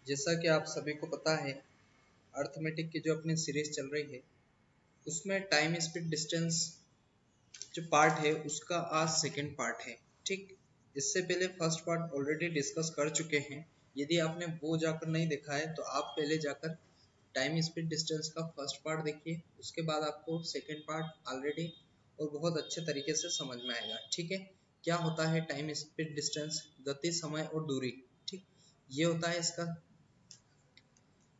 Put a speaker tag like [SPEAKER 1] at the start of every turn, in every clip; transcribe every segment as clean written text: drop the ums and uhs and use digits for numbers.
[SPEAKER 1] जैसा कि आप सभी को पता है, अर्थमेटिक की जो अपनी सीरीज चल रही है उसमें टाइम स्पीड डिस्टेंस जो पार्ट है उसका आज सेकंड पार्ट है। ठीक, इससे पहले फर्स्ट पार्ट ऑलरेडी डिस्कस कर चुके हैं। यदि आपने वो जाकर नहीं देखा है तो आप पहले जाकर टाइम स्पीड डिस्टेंस का फर्स्ट पार्ट देखिए, उसके बाद आपको सेकंड पार्ट ऑलरेडी और बहुत अच्छे तरीके से समझ में आएगा। ठीक है, क्या होता है टाइम स्पीड डिस्टेंस, गति, समय और दूरी। ठीक, ये होता है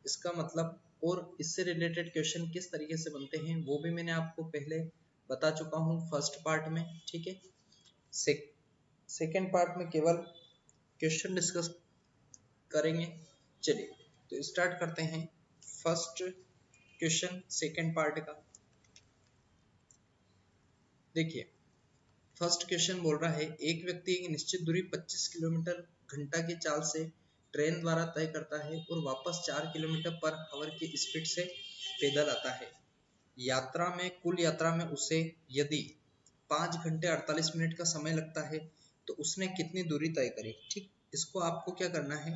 [SPEAKER 1] इसका मतलब, और इससे रिलेटेड क्वेश्चन किस तरीके से बनते हैं वो भी मैंने आपको पहले बता चुका हूँ फर्स्ट पार्ट में। ठीक है, सेकेंड पार्ट में केवल क्वेश्चन डिस्कस करेंगे। चलिए तो स्टार्ट करते हैं फर्स्ट क्वेश्चन सेकेंड पार्ट का। देखिए, फर्स्ट क्वेश्चन बोल रहा है, एक व्यक्ति एक निश्चित दूरी 25 किलोमीटर घंटा की चाल से ट्रेन द्वारा तय करता है और वापस 4 किलोमीटर पर आवर की स्पीड से पैदल आता है। कुल यात्रा में उसे यदि 5 घंटे 48 मिनट का समय लगता है तो उसने कितनी दूरी तय करी। ठीक, इसको आपको क्या करना है,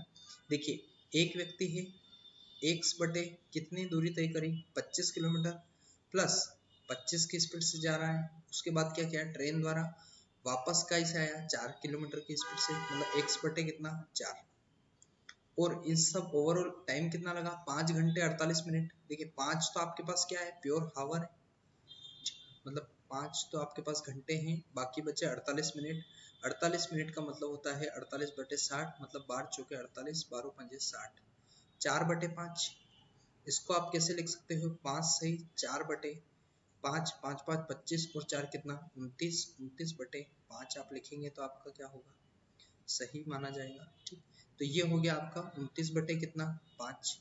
[SPEAKER 1] देखिए एक व्यक्ति है, एक्स बटे कितनी दूरी तय करी 25 किलोमीटर प्लस 25 की स्पीड से जा रहा है। उसके बाद क्या किया, ट्रेन द्वारा वापस कैसे आया 4 किलोमीटर की स्पीड से, मतलब एक्स बटे कितना 4, और इस सब ओवरऑल टाइम कितना लगा 5 घंटे 48 मिनट। देखिए 5 तो आपके पास क्या है, प्योर हावर है, मतलब 5 तो आपके पास घंटे हैं, बाकी बचे 48 मिनट। 48 मिनट का मतलब होता है 48 बटे 60, मतलब 12 चौके 48, 12 पंजे 60, 4 बटे 5। इसको आप कैसे लिख सकते हो, 5 सही 4 बटे 5, 5 5 25 और 4 कितना 29, 29 बटे 5 आप लिखेंगे तो आपका क्या होगा, सही माना जाएगा। ठीक, तो ये हो गया आपका 29 बटे कितना 5।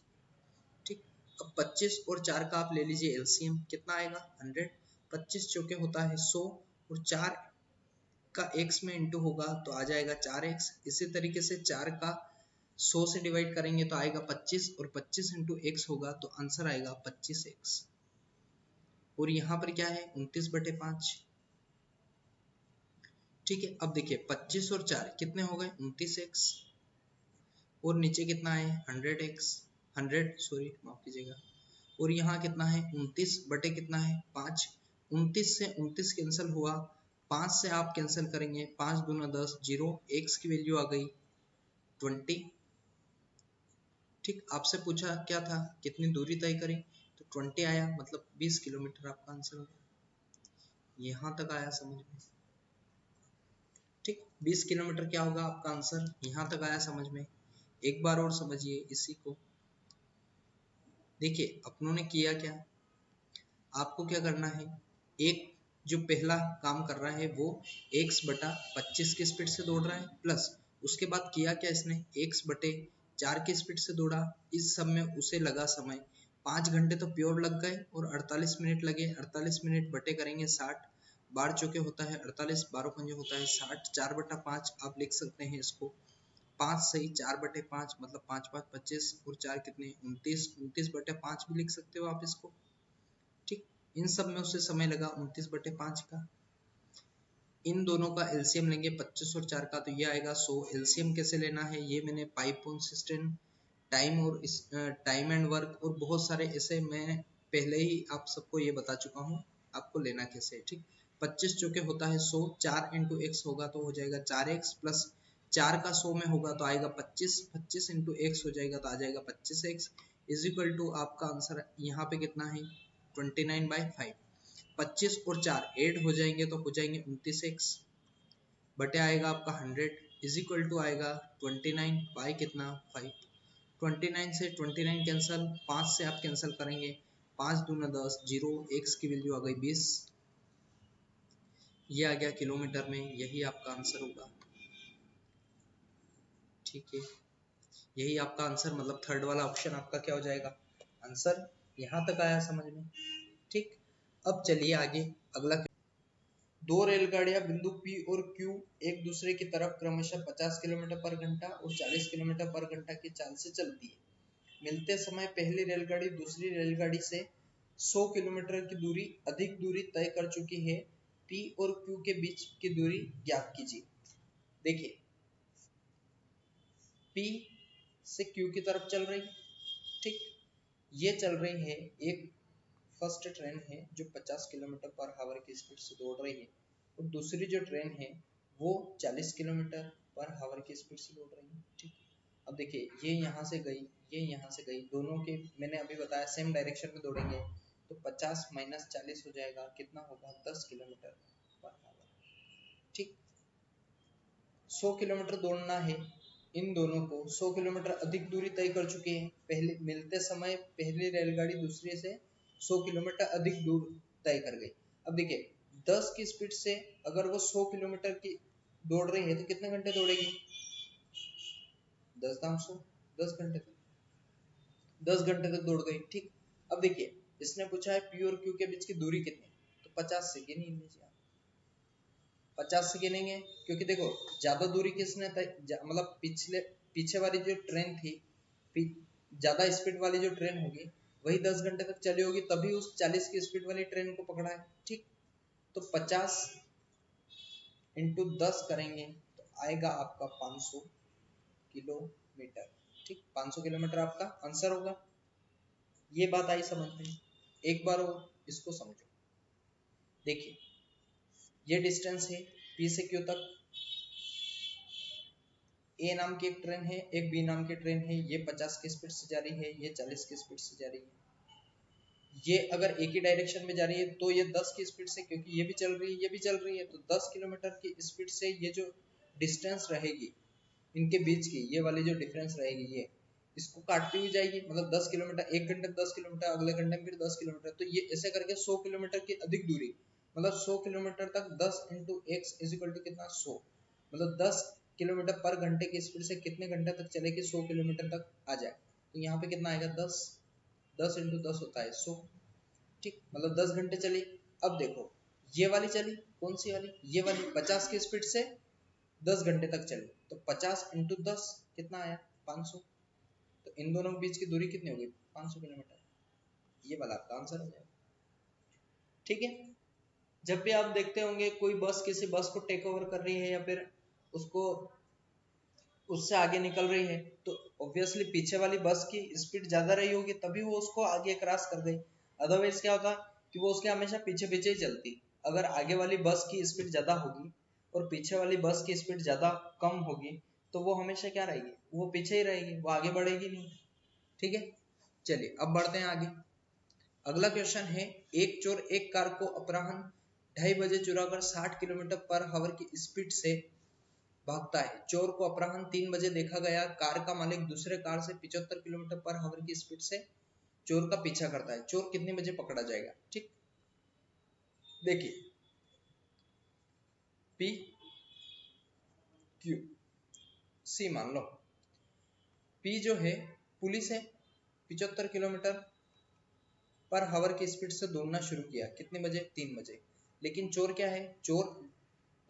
[SPEAKER 1] ठीक, अब 25 और 4 का आप ले लीजिए एलसीएम, कितना आएगा 100। 25 चौके होता है 100 और 4 का x में इंटू होगा तो आ जाएगा 4x। इसी तरीके से 4 का 100 से डिवाइड करेंगे तो आएगा 25 और 25 इंटू x होगा तो आंसर आएगा 25x। और यहाँ पर क्या है 29 बटे 5। ठीक है, अब देखिए 25 और 4 कितने हो गए 29x, और नीचे कितना है 100x, 100 सॉरी माफ कीजिएगा, और यहाँ कितना है 29 बटे कितना है 5। 29 से 29 कैंसिल हुआ, 5 से आप कैंसिल करेंगे, 5 दूना 10, 0, x की वैल्यू आ गई 20। ठीक, आपसे पूछा क्या था कितनी दूरी तय करी, तो 20 आया, मतलब 20 किलोमीटर आपका आंसर हो गया। यहाँ तक आया समझ में। ठीक, 20 किलोमीटर क्या होगा आपका आंसर, यहाँ तक आया समझ में। एक बार और समझिए इसी को। देखिए अपनों ने किया क्या, आपको क्या करना है, एक जो पहला काम कर रहा है वो x बटा 25 की स्पीड से दौड़ रहा है, प्लस उसके बाद किया क्या इसने x बटे 4 की स्पीड से दौड़ा। इस सब में उसे लगा समय 5 घंटे तो प्योर लग गए और 48 मिनट लगे। 48 मिनट बटे करेंगे 60, 12 चौके होता है 48, 12 पंजे होता है 60, 4 बटा 5 आप लिख सकते हैं इसको। 5 सही 4 बटे 5, मतलब 5 5 25 और 4 कितने 29, 29 बटे 5 भी लिख सकते हो आप इसको। ठीक, इन सब में उसे समय लगा 29 बटे 5 का। इन दोनों का एलसीएम लेंगे 25 और 4 का तो ये आएगा 100। एलसीएम कैसे लेना है ये मैंने पाइप कंसिस्टेंट, टाइम और टाइम एंड वर्क और बहुत सारे ऐसे मैं पहले ही आप सबको ये बता चुका हूँ आपको लेना कैसे है। ठीक, 25 चौके होता है 100, 4 इंटू एक्स होगा तो हो जाएगा 4x, प्लस 4 का 100 में होगा तो आएगा 25, 25 इंटू एक्स हो जाएगा तो आ जाएगा 25x, इज इक्वल टू आपका आंसर यहाँ पे कितना है 29/5। 25 और 4 ऐड हो जाएंगे तो हो जाएंगे 29x, बटे आएगा आपका 100 इज इक्वल टू आएगा 29 बाई कितना 5। 29 से 29 कैंसिल, 5 से आप कैंसिल करेंगे, 5 दूना 10, 0, x की वैल्यू आ गई 20, ये आ गया किलोमीटर में, यही आपका आंसर होगा। ठीक है, यही आपका आंसर, मतलब थर्ड वाला ऑप्शन आपका क्या हो जाएगा आंसर। यहाँ तक आया समझ में। ठीक, अब चलिए आगे अगला। दो रेलगाड़ियां बिंदु P और Q एक दूसरे की तरफ क्रमशः 50 किलोमीटर पर घंटा और 40 किलोमीटर पर घंटा की चाल से चलती है। मिलते समय पहली रेलगाड़ी दूसरी रेलगाड़ी से 100 किलोमीटर की दूरी अधिक दूरी तय कर चुकी है। P और Q के बीच की दूरी ज्ञात कीजिए। देखिए P से क्यू की तरफ चल रही है। ठीक, ये चल रही है, एक फर्स्ट ट्रेन है जो 50 किलोमीटर पर आवर की स्पीड से दौड़ रही है, और दूसरी जो ट्रेन है वो 40 किलोमीटर पर आवर की स्पीड से दौड़ रही है। ठीक, अब देखिए ये यहाँ से गई, ये यहाँ से गई, दोनों के मैंने अभी बताया सेम डायरेक्शन में दौड़ेंगे, तो 50 माइनस 40 हो जाएगा, कितना होगा 10 किलोमीटर पर आवर। ठीक, 100 किलोमीटर दौड़ना है, इन दोनों को 100 किलोमीटर अधिक दूरी तय कर चुके हैं। पहले मिलते समय पहली रेलगाड़ी दूसरे से 100 किलोमीटर अधिक दूर तय कर गई। अब देखिए 10 की स्पीड से अगर वो 100 किलोमीटर की दौड़ रही है तो कितने घंटे दौड़ेगी? 10 दाम 100, 10 घंटे तक, 10 घंटे तक दौड़ गई। ठीक, अब देखिए इसने पूछा है पी और क्यू के बीच की दूरी कितनी, तो 50 से गिनी लीजिए, 50 से गिनेंगे, क्योंकि देखो ज्यादा दूरी किसने मतलब पीछे वाली जो ट्रेन थी, ज्यादा स्पीड वाली जो ट्रेन होगी वही 10 घंटे तक चली होगी, तभी उस 40 की स्पीड वाली ट्रेन को पकड़ा है। ठीक, तो 50 इंटू 10 करेंगे तो आएगा आपका 500 किलोमीटर। ठीक, 500 किलोमीटर आपका आंसर होगा। ये बात आई समझ में? एक बार वो इसको समझो। देखिए ये डिस्टेंस है पी से क्यू तक, ए नाम की एक ट्रेन है, एक बी नाम की ट्रेन है, ये 50 की स्पीड से जा रही है, ये 40 की स्पीड से जा रही है। ये अगर एक ही डायरेक्शन में जा रही है तो ये 10 की स्पीड से, क्योंकि ये भी चल रही है ये भी चल रही है, तो 10 किलोमीटर की स्पीड से ये जो डिस्टेंस रहेगी इनके बीच की, ये वाली जो डिफरेंस रहेगी ये इसको काटती हुई जाएगी, मतलब 10 किलोमीटर, एक घंटे में 10 किलोमीटर, अगले घंटे में फिर 10 किलोमीटर, तो ये ऐसे करके 100 किलोमीटर की अधिक दूरी, मतलब 100 किलोमीटर तक 10 into x is equal to कितना 100, मतलब 10 किलोमीटर पर घंटे की स्पीड से कितने घंटे तक चले कि 100 किलोमीटर तक आ जाए, तो यहाँ पे कितना आएगा 10, 10 इंटू 10 होता है 100। ठीक, मतलब 10 घंटे चली। अब देखो ये वाली चली, कौन सी वाली, ये वाली 50 की स्पीड से 10 घंटे तक चली, तो 50 इंटू 10 कितना आया 500, तो इन दोनों के बीच की दूरी कितनी होगी 500 किलोमीटर, ये वाला आपका आंसर हो जाएगा। ठीक है, जब भी आप देखते होंगे कोई बस किसी बस को टेक ओवर कर रही है या फिर उसको उससे आगे निकल रही है, तो ऑब्वियसली पीछे वाली बस की स्पीड ज्यादा रही होगी तभी वो उसको आगे क्रॉस कर गई, अदरवाइज क्या होता कि वो उसके हमेशा पीछे पीछे ही चलती। अगर आगे वाली बस की स्पीड ज्यादा होगी और पीछे वाली बस की स्पीड ज्यादा कम होगी तो वो हमेशा क्या रहेगी, वो पीछे ही रहेगी, वो आगे बढ़ेगी नहीं। ठीक है, चलिए अब बढ़ते हैं आगे। अगला क्वेश्चन है, एक चोर एक कार को अपराह्न 2:30 बजे चुरा कर 60 किलोमीटर पर आवर की स्पीड से भागता है। चोर को अपराह्न 3 बजे देखा गया, कार का मालिक दूसरे कार से 75 किलोमीटर पर आवर की स्पीड से चोर का पीछा करता है। चोर कितने बजे पकड़ा जाएगा? ठीक, देखिए पी क्यू सी मान लो। पी जो है पुलिस है, 75 किलोमीटर पर आवर की स्पीड से दौड़ना शुरू किया, कितने बजे? 3 बजे। लेकिन चोर क्या है, चोर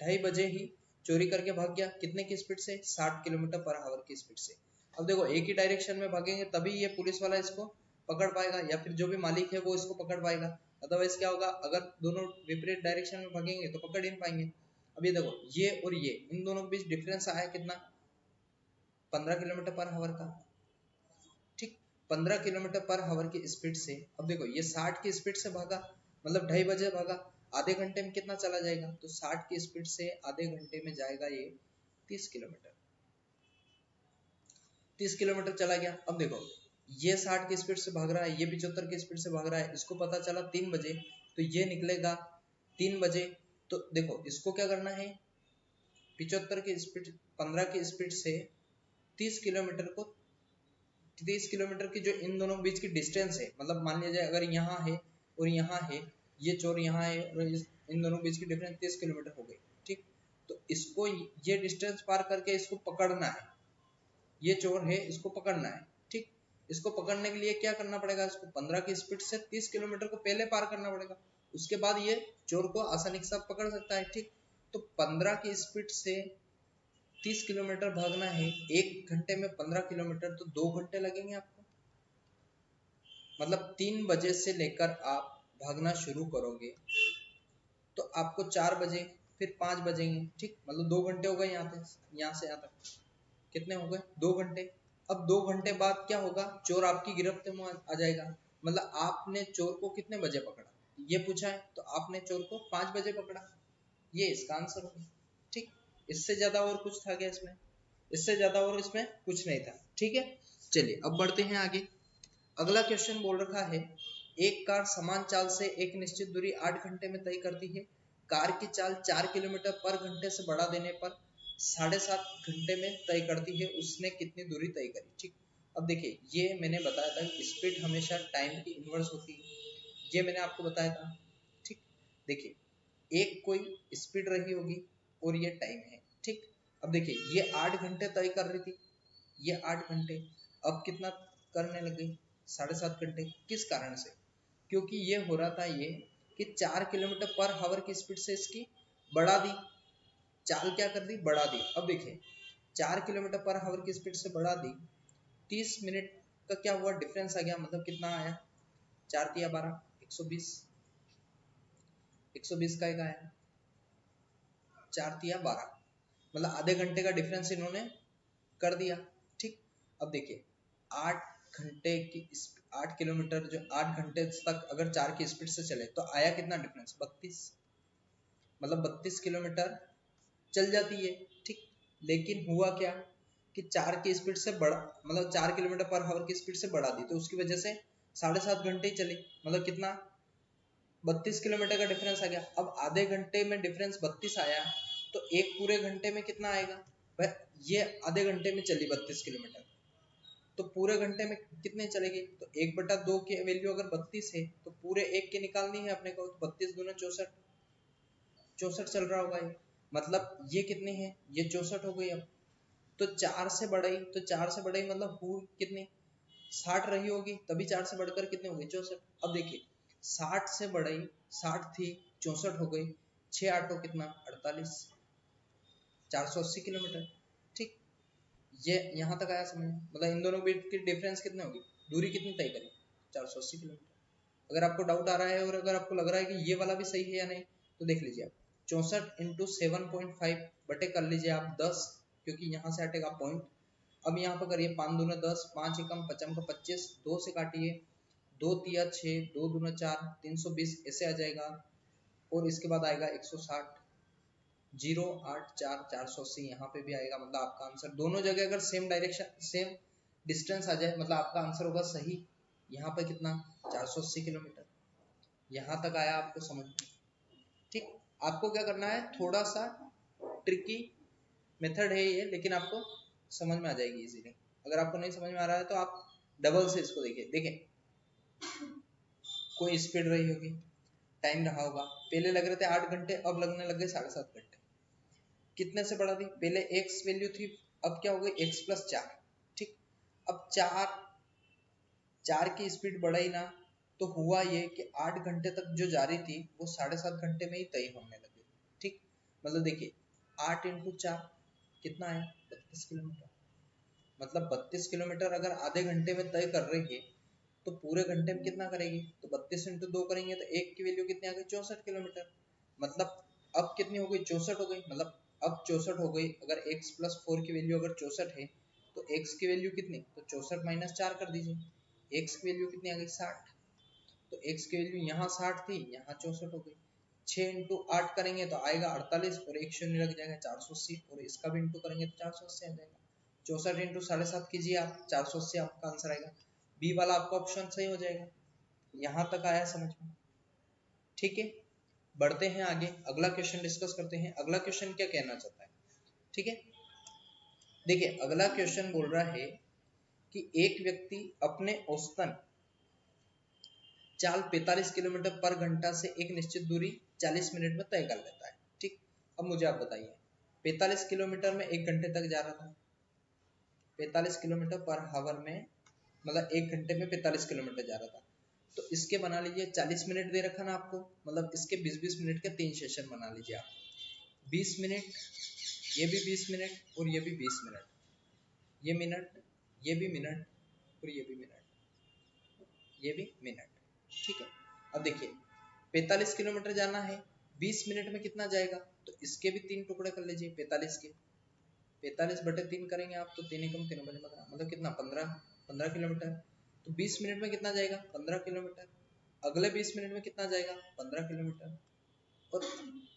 [SPEAKER 1] 2:30 बजे ही चोरी करके भाग गया, कितने की स्पीड से? 60 किलोमीटर पर आवर की स्पीड से। अब देखो एक ही डायरेक्शन में भागेंगे तभी ये पुलिस वाला इसको पकड़ पाएगा, या फिर जो भी मालिक है वो इसको पकड़ पाएगा, अदरवाइज क्या होगा, अगर दोनों विपरीत डायरेक्शन में भागेंगे तो पकड़ ही नहीं पाएंगे। अब ये देखो ये और ये, इन दोनों के बीच डिफरेंस आया कितना? 15 किलोमीटर पर आवर का। ठीक, 15 किलोमीटर पर आवर की स्पीड से, अब देखो ये 60 की स्पीड से भागा, मतलब 2:30 बजे भागा, आधे घंटे में कितना चला जाएगा? तो 60 की स्पीड से आधे घंटे में जाएगा ये 30 किलोमीटर, 30 किलोमीटर चला गया। अब देखो ये 60 की स्पीड से भाग रहा है, ये 75 की स्पीड से भाग रहा है, इसको पता चला 3 बजे, तो ये निकलेगा 3 बजे। तो देखो इसको क्या करना है, 75 की स्पीड 15 की स्पीड से 30 किलोमीटर को, 30 किलोमीटर की जो इन दोनों के बीच की डिस्टेंस है, मतलब मान लीजिए अगर यहाँ है और यहाँ है, ये चोर यहाँ है और इन दोनों के बीच की डिफरेंस 30 किलोमीटर हो गई। ठीक, तो इसको ये डिस्टेंस पार करके इसको पकड़ना है, ये चोर है इसको पकड़ना है। ठीक, इसको पकड़ने के लिए क्या करना पड़ेगा, इसको 15 की स्पीड से 30 किलोमीटर को पहले पार करना पड़ेगा, उसके बाद ये चोर को आसानी के साथ पकड़ सकता है। ठीक, तो 15 की स्पीड से 30 किलोमीटर भागना है, एक घंटे में 15 किलोमीटर, तो 2 घंटे लगेंगे आपको, मतलब 3 बजे से लेकर आप भागना शुरू करोगे तो आपको 4 बजे फिर 5 बजेंगे। ठीक, मतलब 2 घंटे हो गए यहाँ से यहाँ तक, कितने हो गए? 2 घंटे। अब 2 घंटे बाद क्या होगा, चोर आपकी गिरफ्त में आ जाएगा। मतलब आपने चोर को कितने बजे पकड़ा, ये पूछा है, तो आपने चोर को 5 बजे पकड़ा, ये इसका आंसर होगा। ठीक, इससे ज्यादा और कुछ था क्या इसमें? इससे ज्यादा और इसमें कुछ नहीं था। ठीक है, चलिए अब बढ़ते हैं आगे। अगला क्वेश्चन बोल रखा है, एक कार समान चाल से एक निश्चित दूरी 8 घंटे में तय करती है। कार की चाल 4 किलोमीटर पर घंटे से बढ़ा देने पर 7.5 घंटे में तय करती है, उसने कितनी दूरी तय करी। ठीक, अब देखिए ये मैंने बताया था कि स्पीड हमेशा टाइम की इनवर्स होती है, ये मैंने आपको बताया था। ठीक, देखिए एक कोई स्पीड रही होगी और ये टाइम है। ठीक, अब देखिए ये 8 घंटे तय कर रही थी, ये 8 घंटे, अब कितना करने लग गई, 7.5 घंटे। किस कारण से? क्योंकि ये हो रहा था ये कि 4 किलोमीटर पर हावर की स्पीड से इसकी बढ़ा दी, चाल क्या कर दी, बढ़ा दी। अब देखिए 4 किलोमीटर पर हावर की स्पीड से बढ़ा दी, 30 मिनट का क्या हुआ, डिफरेंस आ गया। मतलब कितना आया, 4 तिया 12, 120, 120 का एक आया, 4 तिया 12, मतलब आधे घंटे का डिफरेंस इन्होंने कर दिया। ठीक, अब देखिए 8 घंटे की 8 किलोमीटर जो 8 घंटे तक अगर 4 की स्पीड से चले तो आया कितना डिफरेंस, 32, मतलब 32 किलोमीटर चल जाती है। ठीक, लेकिन हुआ क्या कि 4 की स्पीड से बढ़ा, मतलब 4 किलोमीटर पर हावर की स्पीड से बढ़ा दी, तो उसकी वजह से 7.5 घंटे ही चली, मतलब कितना, 32 किलोमीटर का डिफरेंस आ गया। अब आधे घंटे में डिफरेंस 32 आया, तो एक पूरे घंटे में कितना आएगा भाई, ये आधे घंटे में चली 32 किलोमीटर, तो पूरे घंटे में कितने चलेगी, तो 1/2 की वैल्यू अगर 32 है तो पूरे एक की निकालनी है अपने को, तो 32 दूना 64, 64 चल रहा होगा ये, मतलब ये कितनी है, ये 64 हो गई। अब तो 4 से बढ़ाई, तो 4 से बढ़ाई मतलब कितनी, 60 रही होगी, तभी 4 से बढ़कर कितने हो गए, 64। अब देखिए 60 से बढ़ाई, 60 थी 64 हो गई, 6 8 कितना, 48, 480 किलोमीटर। ठीक, ये यहाँ तक आया समझ में, मतलब इन दोनों बीच की डिफरेंस कितने होगी, दूरी कितनी तय करी, 480 किलोमीटर। अगर आपको डाउट आ रहा है और अगर आपको लग रहा है कि ये वाला भी सही है या नहीं, तो देख लीजिए आप, 64 इंटू 7.5 बटे कर लीजिए आप 10, क्योंकि यहाँ से हटेगा पॉइंट। अब यहाँ पर करिए 5 दूना 10, 5 एकम 5 का 25, 2 से काटिए, 2 तिया 6, 2 दूना 4, 320 ऐसे आ जाएगा, और इसके बाद आएगा 160, 084, 480 यहाँ पे भी आएगा। मतलब आपका आंसर दोनों जगह अगर सेम डायरेक्शन सेम डिस्टेंस आ जाए, मतलब आपका आंसर होगा सही। यहाँ पे कितना, 480 किलोमीटर, यहाँ तक आया आपको समझ में। ठीक, आपको क्या करना है, थोड़ा सा ट्रिकी मेथड है ये, लेकिन आपको समझ में आ जाएगी इजीली। अगर आपको नहीं समझ में आ रहा है तो आप डबल से इसको देखिए। देखें कोई स्पीड रही होगी, टाइम रहा होगा, पहले लग रहे थे 8 घंटे, अब लगने लग गए 7.5 घंटे। कितने से बढ़ा दी, पहले एक्स वैल्यू थी, अब क्या हो गई, एक्स प्लस 4। ठीक, अब 4 की स्पीड बढ़ाई ना, तो हुआ ये कि 8 घंटे तक जो जा रही थी वो 7.5 घंटे में ही तय होने लगी। ठीक, मतलब देखिए 8 इंटू 4 कितना है, 32 किलोमीटर। मतलब 32 किलोमीटर अगर आधे घंटे में तय कर रही है, तो पूरे घंटे में कितना करेगी, तो 32 इंटू 2 करेंगे तो एक की वैल्यू कितनी आ गई, 64 किलोमीटर। मतलब अब कितनी हो गई, 64 हो गई। मतलब अब 64 हो गई, अगर x प्लस 4 की वैल्यू अगर 64 है, तो x की वैल्यू कितनी, तो 64 माइनस 4 कर दीजिए, x की वैल्यू कितनी आ गई, 60। तो x की वैल्यू यहाँ 60 थी, यहाँ 64 हो गई। 6 इंटू 8 करेंगे तो आएगा 48, और एक शून्य लग जाएगा 480, और इसका भी इंटू करेंगे तो 480 आ जाएगा। 64 इंटू 7.5 कीजिए आप, 480 आपका आंसर आएगा। बी वाला आपका ऑप्शन सही हो जाएगा। यहाँ तक आया समझ में? ठीक है, बढ़ते हैं आगे, अगला क्वेश्चन डिस्कस करते हैं। अगला क्वेश्चन क्या कहना चाहता है, ठीक है, देखिए अगला क्वेश्चन बोल रहा है कि एक व्यक्ति अपने औसतन चाल 45 किलोमीटर पर घंटा से एक निश्चित दूरी 40 मिनट में तय कर लेता है। ठीक, अब मुझे आप बताइए 45 किलोमीटर में 1 घंटे तक जा रहा था, 45 किलोमीटर पर हावर में, मतलब 1 घंटे में 45 किलोमीटर जा रहा था। तो इसके बना लीजिए 40 मिनट दे रखा ना आपको, मतलब इसके 20-20 मिनट के 3 सेशन बना लीजिए आप, 20 मिनट, ये भी 20 मिनट, और ये भी 20 मिनट, ये मिनट, ये भी मिनट, और ये भी मिनट, ये भी मिनट। ठीक है, अब देखिए 45 किलोमीटर जाना है, 20 मिनट में कितना जाएगा, तो इसके भी 3 टुकड़े कर लीजिए 45 के, 45/3 करेंगे आप तो 3 एकम 3 बजे 15 मतलब कितना 15 किलोमीटर। तो 20 मिनट में कितना जाएगा 15 किलोमीटर। अगले 20 मिनट में कितना जाएगा 15 किलोमीटर। और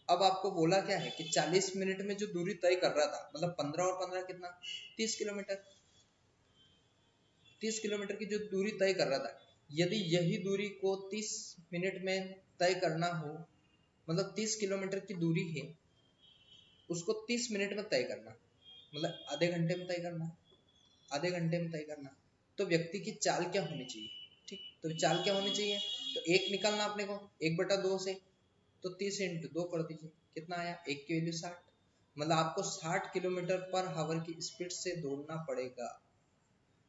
[SPEAKER 1] अब आपको बोला क्या है कि 40 मिनट में जो दूरी तय कर रहा था मतलब 15 और 15 कितना 30 किलोमीटर। 30 किलोमीटर की जो दूरी तय कर रहा था, यदि यही दूरी को 30 मिनट में तय करना हो, मतलब 30 किलोमीटर की दूरी है उसको 30 मिनट में तय करना, मतलब आधे घंटे में तय करना, आधे घंटे में तय करना, तो व्यक्ति की चाल क्या होनी चाहिए। ठीक, तो चाल क्या होनी चाहिए, तो एक निकालना अपने को 1/2 से, तो 30 × 2 कर दीजिए, कितना आया, एक की वैल्यू 60, मतलब आपको 60 किलोमीटर पर हावर की स्पीड से दौड़ना पड़ेगा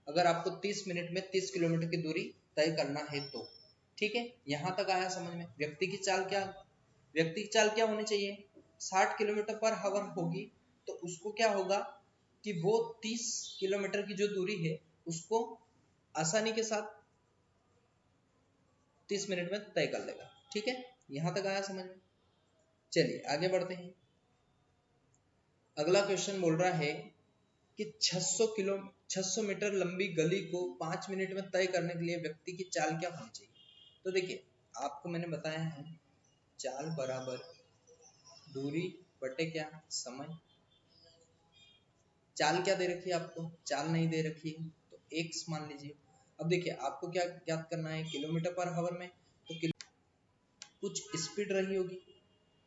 [SPEAKER 1] अगर आपको 30 मिनट में 30 किलोमीटर की दूरी तय करना है तो। ठीक है, यहां तक आया समझ में। व्यक्ति की चाल क्या होनी चाहिए, 60 किलोमीटर पर हावर होगी, तो उसको क्या होगा कि वो 30 किलोमीटर की जो दूरी है उसको आसानी के साथ 30 मिनट में तय कर लेगा। ठीक है, यहां तक आया समझ में। चलिए आगे बढ़ते हैं। अगला क्वेश्चन बोल रहा है कि 600 मीटर लंबी गली को 5 मिनट में तय करने के लिए व्यक्ति की चाल क्या होनी चाहिए। तो देखिए आपको मैंने बताया है चाल बराबर दूरी बटे क्या समय। चाल क्या दे रखी है आपको, चाल नहीं दे रखी है तो x मान लीजिए। अब देखिए आपको क्या ज्ञात करना है, किलोमीटर पर हावर में, तो कुछ स्पीड रही होगी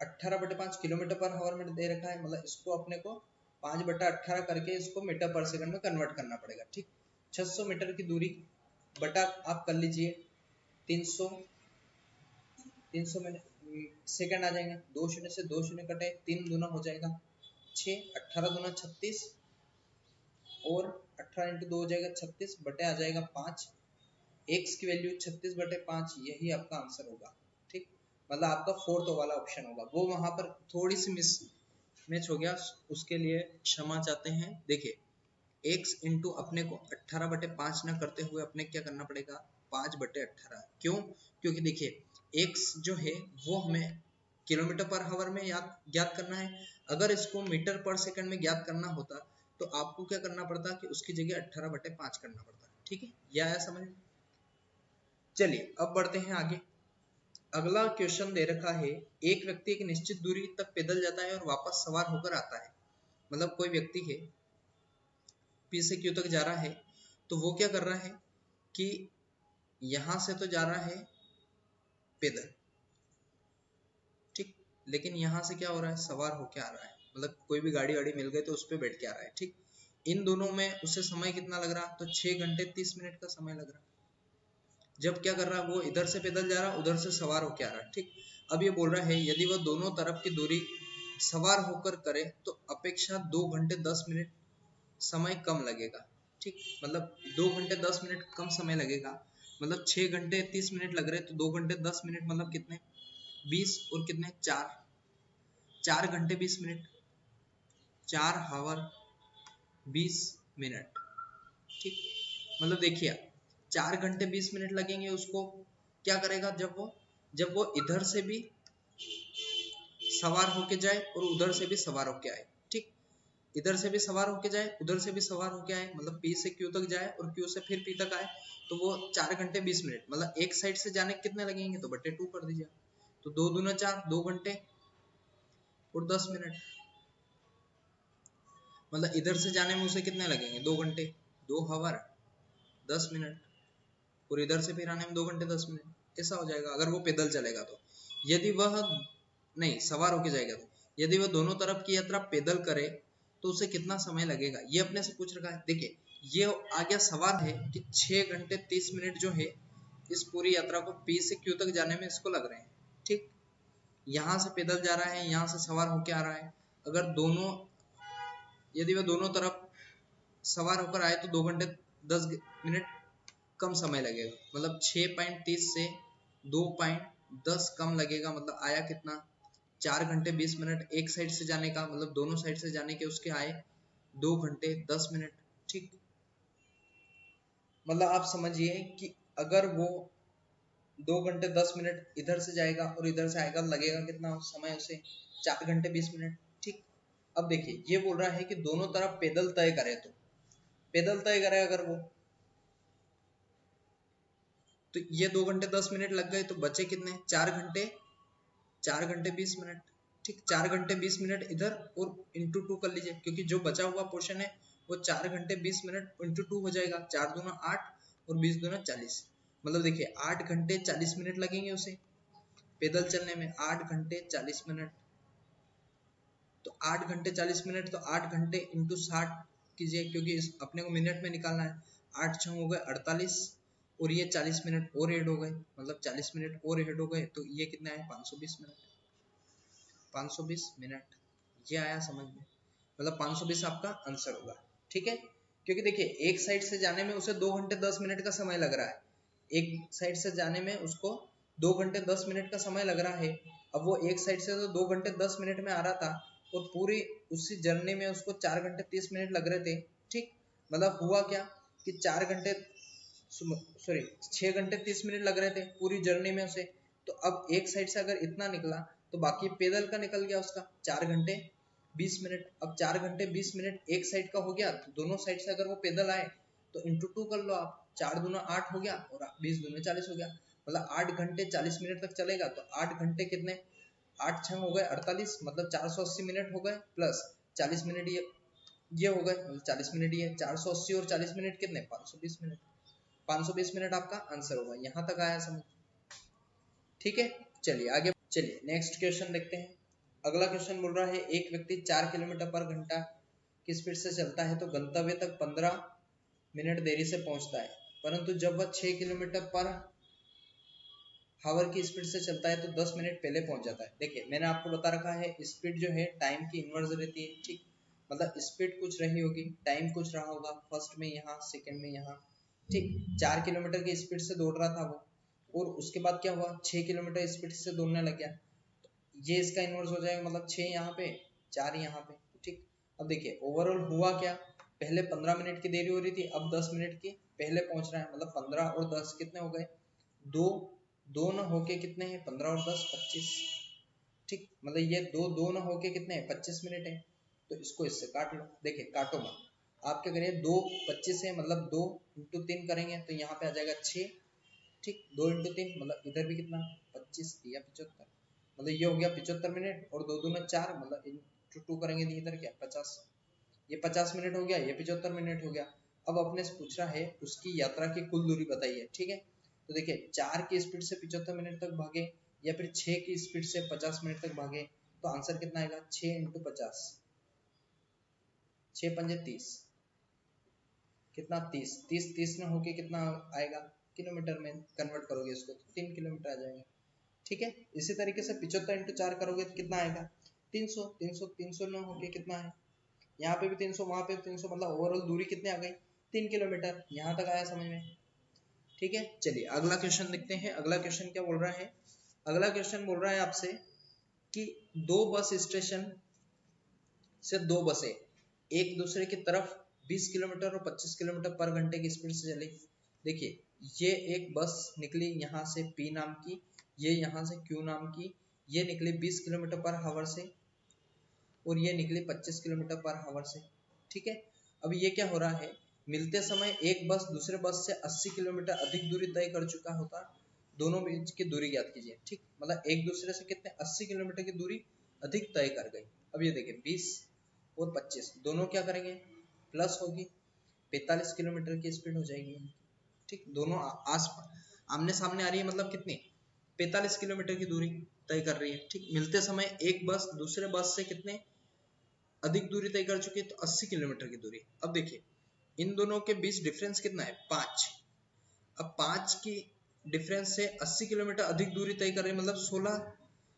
[SPEAKER 1] 18/5 किलोमीटर पर हावर में दे रखा है, मतलब इसको अपने को 5/18 करके इसको मीटर पर सेकंड में कन्वर्ट करना पड़ेगा। ठीक, 600 मीटर की दूरी बटा आप कर लीजिए 300 में सेकंड आ जाएंगे, 2 शून्य से 2 शून्य कटे, 3 दूना हो जाएगा 6, 18 दूना 36 और 18 × 2 हो जाएगा 36 बटे आ जाएगा 5, x की वैल्यू 36/5, यही आपका आंसर होगा। ठीक, मतलब आपका फोर्थ वाला ऑप्शन होगा, वो वहां पर थोड़ी सी मिस मैच हो गया, उसके लिए क्षमा चाहते हैं। देखिए x इंटू अपने को 18/5 ना करते हुए अपने क्या करना पड़ेगा 5/18। क्यों, क्योंकि देखिए x जो है वो हमें किलोमीटर पर हावर में ज्ञात करना है, अगर इसको मीटर पर सेकंड में ज्ञात करना होता तो आपको क्या करना पड़ता कि उसकी जगह 18/5 करना पड़ता। ठीक है, यह आया समझ। चलिए अब बढ़ते हैं आगे। अगला क्वेश्चन दे रखा है, एक व्यक्ति एक निश्चित दूरी तक पैदल जाता है और वापस सवार होकर आता है। मतलब कोई व्यक्ति है P से Q तक जा रहा है, तो वो क्या कर रहा है कि यहां से तो जा रहा है पैदल, ठीक, लेकिन यहां से क्या हो रहा है सवार होके आ रहा है, मतलब कोई भी गाड़ी मिल गई तो उस पर बैठ के आ रहा है। ठीक, इन दोनों में उसे समय कितना लग रहा, तो 6 घंटे 30 मिनट का समय लग रहा। जब क्या कर रहा है वो इधर से पैदल जा रहा, उधर से सवार होके आ रहा है। ठीक, अब ये बोल रहा है यदि वह दोनों तरफ की दूरी सवार होकर करे तो अपेक्षा 2 घंटे 10 मिनट समय कम लगेगा। ठीक, मतलब 2 घंटे 10 मिनट कम समय लगेगा, मतलब 6 घंटे 30 मिनट लग रहे तो 2 घंटे 10 मिनट मतलब कितने 20 और कितने 4 घंटे 20 मिनट, 4 हावर 20 मिनट। ठीक, मतलब देखिए 4 घंटे 20 मिनट लगेंगे उसको, क्या करेगा जब वो इधर से भी सवार होके जाए और उधर से भी सवार होके आए। ठीक, इधर से भी सवार होके जाए उधर से भी सवार होके आए, मतलब P से Q तक जाए और Q से फिर P तक आए, तो वो 4 घंटे 20 मिनट, मतलब एक साइड से जाने कितने लगेंगे तो बटे 2 कर दीजिए, तो 2 दूना 4, 2 घंटे और 10 मिनट, मतलब इधर से जाने में उसे कितने लगेंगे 2 घंटे 2 हावर 10 मिनट, और इधर से फिर आने में 2 घंटे 10 मिनट, ऐसा हो जाएगा अगर वो पैदल चलेगा तो। यदि वह नहीं सवार होके जाएगा तो, यदि वह दोनों तरफ की यात्रा पैदल करे तो उसे कितना समय लगेगा, ये अपने से पूछ रखा है। देखिए ये आ गया सवाल है कि 6 घंटे 30 मिनट जो है इस पूरी यात्रा को P से Q तक जाने में इसको लग रहे हैं। ठीक, यहाँ से पैदल जा रहा है, यहाँ से सवार होके आ रहा है, अगर यदि वह दोनों तरफ सवार होकर आए तो 2 घंटे 10 मिनट कम समय लगेगा, मतलब 6.30 से 2.10 कम लगेगा, मतलब आया कितना 4 घंटे 20 मिनट एक साइड से जाने का, मतलब दोनों साइड से जाने के उसके आए 2 घंटे 10 मिनट। ठीक, मतलब आप समझिए कि अगर वो 2 घंटे 10 मिनट इधर से जाएगा और इधर से आएगा, लगेगा कितना समय उसे 4 घंटे 20 मिनट। ठीक, अब देखिए ये बोल रहा है कि दोनों तरफ पैदल तय करे, तो पैदल तय करे अगर वो, तो ये 2 घंटे 10 मिनट लग गए, तो बचे कितने 4 घंटे, 4 घंटे 20 मिनट। ठीक, 4 घंटे 20 मिनट इधर और इंटू 2 कर लीजिए, क्योंकि जो बचा हुआ पोर्शन है वो 4 घंटे 20 मिनट इंटू 2 हो जाएगा, 4 दूना 8 और 20 दूना 40। मतलब देखिए 8 घंटे 40 मिनट लगेंगे उसे पैदल चलने में, 8 घंटे 40 मिनट। तो 8 घंटे 40 मिनट, तो 8 घंटे इंटू 60 कीजिए, क्योंकि अपने को मिनट में निकालना है। 8 6 हो गए 48, और ये 40 मिनट और ऐड हो गए, मतलब 40 मिनट और ऐड हो गए, तो ये कितना है 520 मिनट। 520 मिनट ये आया समझ में, मतलब 520 आपका आंसर होगा। ठीक है, क्योंकि देखिए एक साइड से जाने में उसे 2 घंटे 10 मिनट का समय लग रहा है, एक साइड से जाने में उसको 2 घंटे 10 मिनट का समय लग रहा है। अब वो एक साइड से तो 2 घंटे 10 मिनट में आ रहा था, और पूरी उसी जर्नी में उसको 4 घंटे 30 मिनट लग रहे थे। ठीक, मतलब हुआ क्या कि 4 घंटे, सॉरी 6 घंटे 30 मिनट लग रहे थे पूरी जर्नी में उसे। तो अब एक साइड से अगर इतना निकला, तो बाकी पैदल का निकल गया उसका 4 घंटे 20 मिनट। अब 4 घंटे 20 मिनट एक साइड का हो गया, तो दोनों साइड से अगर वो पैदल आए तो इंटू 2 कर लो आप, 4 दूना 8 हो गया और 20 दूना 40 हो गया, मतलब 8 घंटे 40 मिनट तक चलेगा। तो 8 घंटे कितने, 8 6 हो गए 48, मतलब 480 मिनट हो गए, प्लस 40 मिनट ये हो गए, मतलब 40 मिनट ये, 480 और 40 मिनट कितने 520 मिनट। 520 मिनट आपका आंसर होगा। यहाँ तक आया समझ? ठीक है, चलिए आगे, चलिए नेक्स्ट क्वेश्चन देखते हैं। अगला क्वेश्चन बोल रहा है एक व्यक्ति 4 किलोमीटर पर घंटा की स्पीड से चलता है, तो गंतव्य तक 15 मिनट देरी से पहुंचता है, परंतु जब वह 6 किलोमीटर पर हावर की स्पीड से चलता है तो 10 मिनट पहले पहुंच जाता है। देखिए मैंने आपको बता रखा है स्पीड जो है टाइम की इनवर्स रहती है। ठीक, मतलब स्पीड कुछ रही होगी, टाइम कुछ रहा होगा, फर्स्ट में यहाँ, सेकंड में यहाँ। ठीक, 4 किलोमीटर की स्पीड से दौड़ रहा था वो, और उसके बाद क्या हुआ 6 किलोमीटर स्पीड से दौड़ने लग गया, ये इसका इनवर्स हो जाएगा, मतलब 6 यहाँ पे 4 यहाँ पे। ठीक, अब देखिए ओवरऑल हुआ क्या, पहले 15 मिनट की देरी हो रही थी, अब 10 मिनट की पहले पहुंच रहा है, मतलब 15 और 10 कितने हो गए, दो, दो न होके कितने हैं 15 और 10 25। ठीक, मतलब ये दो दो न होके कितने हैं 25 मिनट है, तो इसको इससे काट लो। देखिए काटो मत, आप क्या करिए 2 25 है, मतलब 2 इंटू 3 करेंगे तो यहाँ पे आ जाएगा 6। ठीक, 2 इंटू 3 मतलब इधर भी कितना 25 या 75, मतलब ये हो गया 75 मिनट, और 2 दूना 4, मतलब इंटू 2 करेंगे तो इधर क्या 50, ये 50 मिनट हो गया, ये 75 मिनट हो गया। अब अपने से पूछ रहा है उसकी यात्रा की कुल दूरी बताइए। ठीक है, तो देखिए 4 की स्पीड से 75 मिनट तक भागे, या फिर 6 की स्पीड से 50 मिनट तक भागे, तो आंसर कितना आएगा 6 इंटू 50, 6 पंजे 30, कितना 30, 30 में होके कितना आएगा, किलोमीटर में कन्वर्ट करोगे इसको तो 3 किलोमीटर आ जाएगा। ठीक है, इसी तरीके से 75 इंटू 4 करोगे तो कितना आएगा 300, 300 300 में होके कितना है, यहाँ पे भी 300 वहां पे 300, मतलब ओवरऑल दूरी कितनी आ गई 3 किलोमीटर। यहाँ तक आया समझ में? ठीक है, चलिए अगला क्वेश्चन देखते हैं। अगला क्वेश्चन क्या बोल रहा है, अगला क्वेश्चन बोल रहा है आपसे कि दो बस स्टेशन से दो बसें एक दूसरे की तरफ 20 किलोमीटर और 25 किलोमीटर पर घंटे की स्पीड से चली। देखिए ये एक बस निकली यहाँ से P नाम की, ये यहाँ से Q नाम की, ये निकली 20 किलोमीटर पर हावर से, और ये निकली 25 किलोमीटर पर हावर से। ठीक है, अब ये क्या हो रहा है, मिलते समय एक बस दूसरे बस से 80 किलोमीटर अधिक दूरी तय कर चुका होता, दोनों बीच की दूरी ज्ञात कीजिए। ठीक, मतलब एक दूसरे से कितने 80 किलोमीटर की दूरी अधिक तय कर गई। अब ये देखिए 20 और 25 दोनों क्या करेंगे, प्लस होगी, 45 किलोमीटर की स्पीड हो जाएगी। ठीक, दोनों आस आमने सामने आ रही है, मतलब कितनी 45 किलोमीटर की दूरी तय कर रही है। ठीक, मिलते समय एक बस दूसरे बस से कितने अधिक दूरी तय कर चुकी है, तो 80 किलोमीटर की दूरी। अब देखिए इन दोनों के बीच डिफरेंस कितना है 5, अब 5 की डिफरेंस से 80 किलोमीटर अधिक दूरी तय कर रही है, मतलब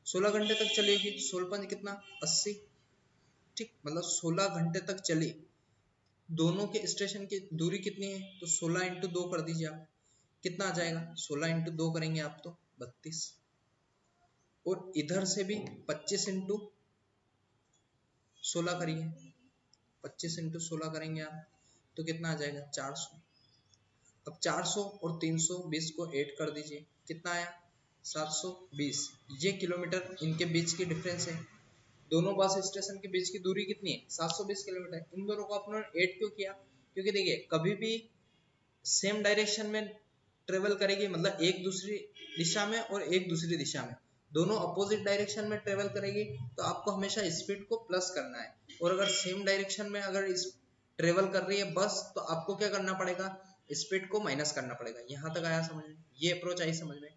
[SPEAKER 1] 16 घंटे तक चलेगी, 16 कितना 80। ठीक, मतलब 16 घंटे तक चली, दोनों के स्टेशन की दूरी कितनी है, तो 16 इंटू 2 कर दीजिए आप, कितना आ जाएगा 16 इंटू 2 करेंगे आप तो 32, और इधर से भी 25 इंटू 16 करिए, 25 इंटू 16 करेंगे आप तो कितना आ जाएगा 400। अब 400 और 320 को ऐड कर दीजिए, कितना आया 720। ये किलोमीटर इनके बीच की डिफरेंस है, दोनों बस स्टेशन के बीच की दूरी कितनी है 720 किलोमीटर। इन दोनों को अपने ऐड क्यों किया, क्योंकि देखिए कभी भी सेम डायरेक्शन में ट्रेवल करेगी, मतलब एक दूसरी दिशा में और एक दूसरी दिशा में, दोनों अपोजिट डायरेक्शन में ट्रेवल करेगी, तो आपको हमेशा स्पीड को प्लस करना है। और अगर सेम डायरेक्शन में अगर इस ट्रेवल कर रही है बस, तो आपको क्या करना पड़ेगा, स्पीड को माइनस करना पड़ेगा। यहाँ तक आया समझ में, ये अप्रोच आई समझ में,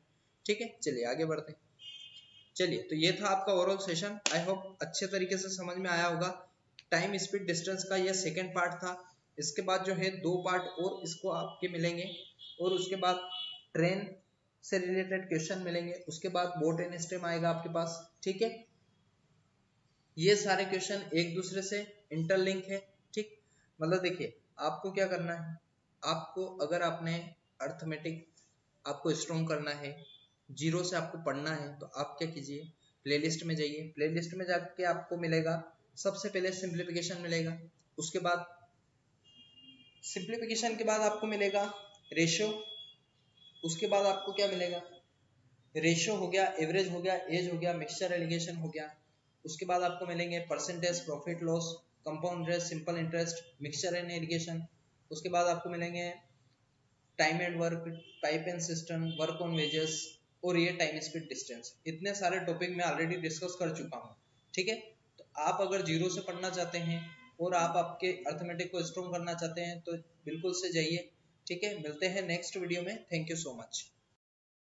[SPEAKER 1] ठीक है। चलिए आगे बढ़ते हैं। चलिए तो ये था आपका ओवरऑल सेशन, आई होप अच्छे तरीके से समझ में आया होगा। टाइम स्पीड डिस्टेंस का ये सेकेंड पार्ट था। इसके बाद जो है 2 पार्ट और इसको आपके मिलेंगे, और उसके बाद ट्रेन से रिलेटेड क्वेश्चन मिलेंगे, उसके बाद बोट एंड स्टेम आएगा आपके पास, ठीक है। ये सारे क्वेश्चन एक दूसरे से इंटरलिंक है, ठीक। मतलब देखिए आपको क्या करना है, आपको अगर आपने अर्थमेटिक आपको स्ट्रॉन्ग करना है, जीरो से आपको पढ़ना है, तो आप क्या कीजिए, प्लेलिस्ट में जाइए। प्लेलिस्ट में जाके आपको मिलेगा सबसे पहले सिंप्लीफिकेशन मिलेगा, उसके बाद सिंप्लीफिकेशन के बाद आपको मिलेगा रेशो, उसके बाद आपको क्या मिलेगा, रेशो हो गया, एवरेज हो गया, एज हो गया, मिक्सचर एलिगेशन हो गया। उसके बाद आपको मिलेंगे percentage, profit loss, compound interest, simple interest, mixture and allegation. उसके बाद आपको मिलेंगे time and work, type and system, work on wages, और ये टाइम स्पीड डिस्टेंस। इतने सारे टॉपिक मैं ऑलरेडी डिस्कस कर चुका हूँ, ठीक है। तो आप अगर जीरो से पढ़ना चाहते हैं और आप आपके अर्थमेटिक को स्ट्रॉन्ग करना चाहते हैं, तो बिल्कुल से जाइए, ठीक है। मिलते हैं नेक्स्ट वीडियो में, थैंक यू सो मच।